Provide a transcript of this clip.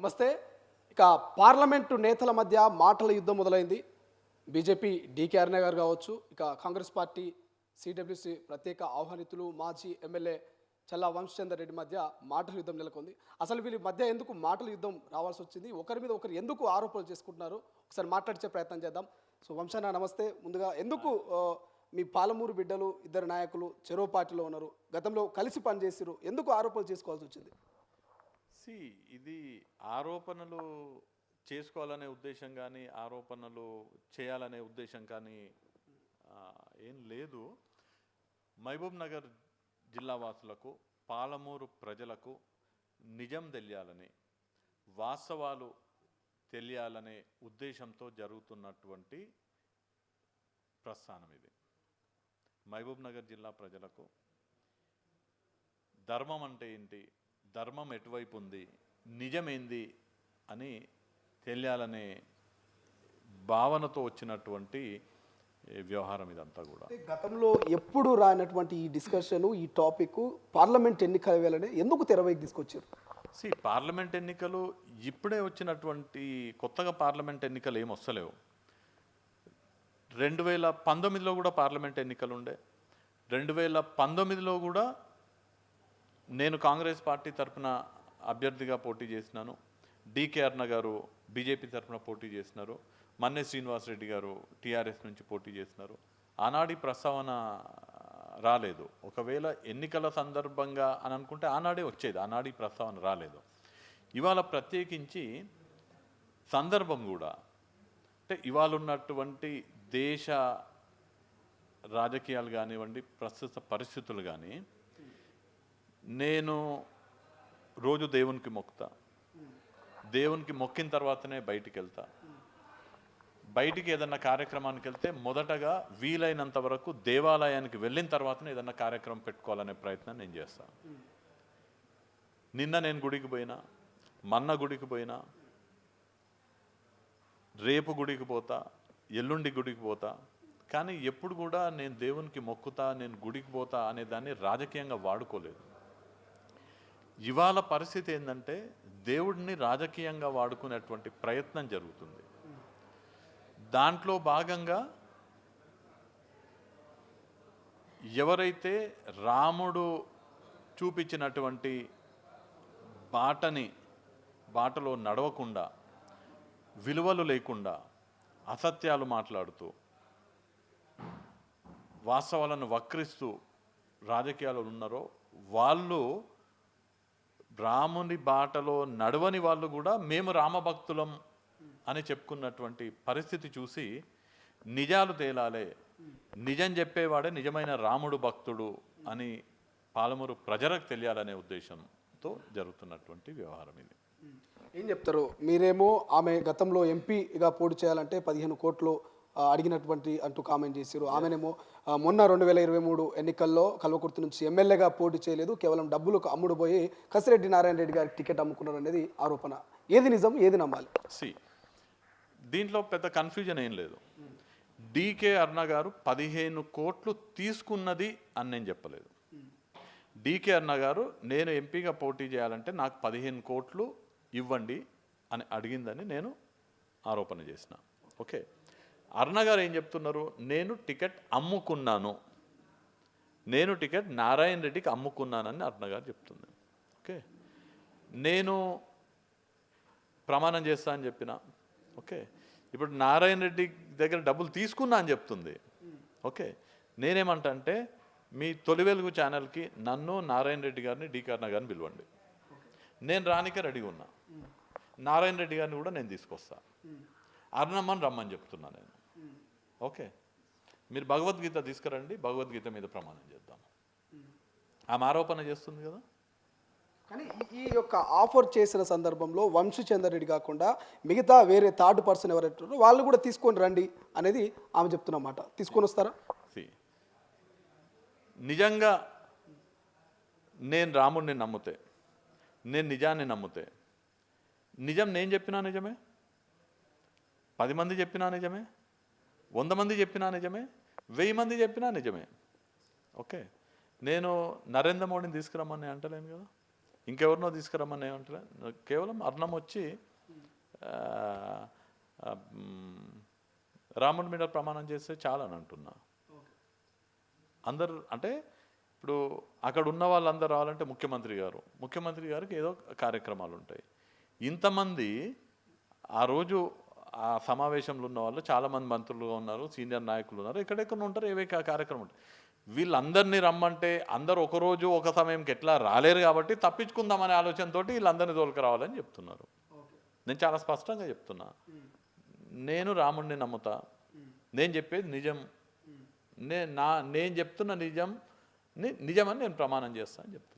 నమస్తే. ఇక పార్లమెంటు నేతల మధ్య మాటల యుద్ధం మొదలైంది. బీజేపీ డీకే అరుణ గారు కావచ్చు, ఇక కాంగ్రెస్ పార్టీ సిడబ్ల్యూసి ప్రత్యేక ఆహ్వానితులు మాజీ ఎమ్మెల్యే చల్లా వంశచందర్ రెడ్డి మధ్య మాటల యుద్ధం నెలకొంది. అసలు వీళ్ళ మధ్య ఎందుకు మాటల యుద్ధం రావాల్సి వచ్చింది, ఒకరి మీద ఒకరు ఎందుకు ఆరోపణలు చేసుకుంటున్నారు, ఒకసారి మాట్లాడించే ప్రయత్నం చేద్దాం. సో వంశన్న నమస్తే. ముందుగా ఎందుకు మీ పాలమూరు బిడ్డలు ఇద్దరు నాయకులు చెరో పార్టీలో ఉన్నారు, గతంలో కలిసి పనిచేసారు, ఎందుకు ఆరోపణలు చేసుకోవాల్సి వచ్చింది? ఇది ఆరోపణలు చేసుకోవాలనే ఉద్దేశం కానీ ఆరోపణలు చేయాలనే ఉద్దేశం కానీ ఏం లేదు. మహబూబ్ నగర్ జిల్లా వాసులకు, పాలమూరు ప్రజలకు నిజం తెలియాలని, వాస్తవాలు తెలియాలనే ఉద్దేశంతో జరుగుతున్నటువంటి ప్రస్థానం ఇది. మహబూబ్ నగర్ జిల్లా ప్రజలకు ధర్మం అంటే ఏంటి, ధర్మం ఎటువైపు ఉంది, నిజమేంది అని తెలియాలనే భావనతో వచ్చినటువంటి వ్యవహారం ఇదంతా కూడా. గతంలో ఎప్పుడు రానటువంటి ఈ డిస్కషన్, ఈ టాపిక్ పార్లమెంట్ ఎన్నికల వేళనే ఎందుకు తెరవైకి తీసుకొచ్చారు? పార్లమెంట్ ఎన్నికలు ఇప్పుడే వచ్చినటువంటి కొత్తగా పార్లమెంట్ ఎన్నికలు ఏం వస్తలేవు. 2019లో కూడా పార్లమెంట్ ఎన్నికలు ఉండే. 2019లో కూడా నేను కాంగ్రెస్ పార్టీ తరఫున అభ్యర్థిగా పోటీ చేసినాను. డీకే అరుణ గారు బీజేపీ తరఫున పోటీ చేసినారు. మన్నే శ్రీనివాసరెడ్డి గారు టీఆర్ఎస్ నుంచి పోటీ చేసినారు. ఆనాడి ప్రస్తావన రాలేదు. ఒకవేళ ఎన్నికల సందర్భంగా అని అనుకుంటే ఆనాడే వచ్చేది, ఆనాడి ప్రస్తావన రాలేదు. ఇవాళ ప్రత్యేకించి సందర్భం కూడా, అంటే ఇవాళ ఉన్నటువంటి దేశ రాజకీయాలు కానివ్వండి, ప్రస్తుత పరిస్థితులు కానీ, నేను రోజు దేవునికి మొక్కుతా. దేవునికి మొక్కిన తర్వాతనే బయటికి వెళ్తా. బయటికి ఏదన్నా కార్యక్రమానికి వెళ్తే మొదటగా వీలైనంత వరకు దేవాలయానికి వెళ్ళిన తర్వాతనే ఏదన్నా కార్యక్రమం పెట్టుకోవాలనే ప్రయత్నం నేను చేస్తాను. నిన్న నేను గుడికి పోయినా, మొన్న గుడికి పోయినా, రేపు గుడికి పోతా, ఎల్లుండి గుడికి పోతా. కానీ ఎప్పుడు కూడా నేను దేవునికి మొక్కుతా, నేను గుడికి పోతా అనే దాన్ని రాజకీయంగా వాడుకోలేదు. ఇవాళ పరిస్థితి ఏంటంటే దేవుడిని రాజకీయంగా వాడుకునేటువంటి ప్రయత్నం జరుగుతుంది. దాంట్లో భాగంగా ఎవరైతే రాముడు చూపించినటువంటి బాటలో నడవకుండా, విలువలు లేకుండా, అసత్యాలు మాట్లాడుతూ, వాస్తవాలను వక్రిస్తూ రాజకీయాలు ఉన్నారో వాళ్ళు, రాముని బాటలో నడవని వాళ్ళు కూడా మేము రామభక్తులం అని చెప్పుకున్నటువంటి పరిస్థితి చూసి నిజాలు తేలాలే, నిజం చెప్పేవాడే నిజమైన రాముడు భక్తుడు అని పాలమూరు ప్రజలకు తెలియాలనే ఉద్దేశంతో జరుగుతున్నటువంటి వ్యవహారం ఇది. ఏం చెప్తారు మీరేమో? ఆమె గతంలో ఎంపీగా పోటీ చేయాలంటే 15 కోట్లు అడిగినటువంటి అంటూ కామెంట్ చేశారు. ఆమెనేమో మొన్న 2023 ఎన్నికల్లో కల్వకుర్తి నుంచి ఎమ్మెల్యేగా పోటీ చేయలేదు, కేవలం డబ్బులకు అమ్ముడు పోయి కసిరెడ్డి నారాయణ రెడ్డి గారికి టికెట్ అమ్ముకున్నారు అనేది ఆరోపణ. ఏది నిజం, ఏది నమ్మాలి? దీంట్లో పెద్ద కన్ఫ్యూజన్ ఏం లేదు. డీకే అరుణ గారు 15 కోట్లు తీసుకున్నది అని నేను చెప్పలేదు. డీకే అరుణ గారు నేను ఎంపీగా పోటీ చేయాలంటే నాకు 15 కోట్లు ఇవ్వండి అని అడిగిందని నేను ఆరోపణ చేసిన. ఓకే, అరుణ గారు ఏం చెప్తున్నారు? నేను టికెట్ అమ్ముకున్నాను, నేను టికెట్ నారాయణ రెడ్డికి అమ్ముకున్నానని అరుణ గారు చెప్తుంది. ఓకే, నేను ప్రమాణం చేస్తా అని చెప్పిన. ఓకే, ఇప్పుడు నారాయణ రెడ్డి దగ్గర డబ్బులు తీసుకున్నా అని చెప్తుంది. ఓకే, నేనేమంటా అంటే మీ తొలి వెలుగు ఛానల్కి నన్ను, నారాయణ రెడ్డి గారిని, డీకే అరుణ గారిని పిలవండి. నేను రానికే రెడీగా ఉన్నా. నారాయణ రెడ్డి గారిని కూడా నేను తీసుకొస్తా. అరుణమ్మని రమ్మని చెప్తున్నా నేను. ఓకే, మీరు భగవద్గీత తీసుకురండి, భగవద్గీత మీద ప్రమాణం చేద్దాం. ఆమె ఆరోపణ చేస్తుంది కదా. కానీ ఈ యొక్క ఆఫర్ చేసిన సందర్భంలో వంశచందర్ రెడ్డి కాకుండా మిగతా వేరే థర్డ్ పర్సన్ ఎవరైతే వాళ్ళు కూడా తీసుకొని రండి అనేది ఆమె చెప్తున్నమాట. తీసుకొని వస్తారా? నిజంగా నేను రాముడిని నమ్ముతే, నేను నిజాన్ని నమ్ముతే, నిజం నేను చెప్పినా నిజమే, 10 మంది చెప్పినా నిజమే, 100 మంది చెప్పినా నిజమే, 1000 మంది చెప్పినా నిజమే. ఓకే, నేను నరేంద్ర మోడీని తీసుకురమ్మని అంటలేను కదా. ఇంకెవరినో తీసుకురమ్మని ఏమంటారా, కేవలం అర్ణం వచ్చి రాముడి మీద ప్రమాణం చేస్తే చాలని అంటున్నా. అందరు అంటే ఇప్పుడు అక్కడ ఉన్న వాళ్ళందరూ రావాలంటే ముఖ్యమంత్రి గారికి ఏదో కార్యక్రమాలు ఉంటాయి. ఇంతమంది ఆ రోజు ఆ సమావేశంలో ఉన్న వాళ్ళు చాలామంది మంత్రులు ఉన్నారు, సీనియర్ నాయకులు ఉన్నారు, ఎక్కడెక్కడ ఉంటారు, ఏవే కార్యక్రమం ఉంటాయి. వీళ్ళందరినీ రమ్మంటే అందరూ ఒకరోజు ఒక సమయంకి ఎట్లా రాలేరు కాబట్టి తప్పించుకుందామనే ఆలోచనతో వీళ్ళందరినీ తోలుకు రావాలని చెప్తున్నారు. నేను చాలా స్పష్టంగా చెప్తున్నా, నేను రాముడిని నమ్ముతా, నేను చెప్పేది నిజం, నేను చెప్తున్న నిజమని నేను ప్రమాణం చేస్తాను అని చెప్తున్నా.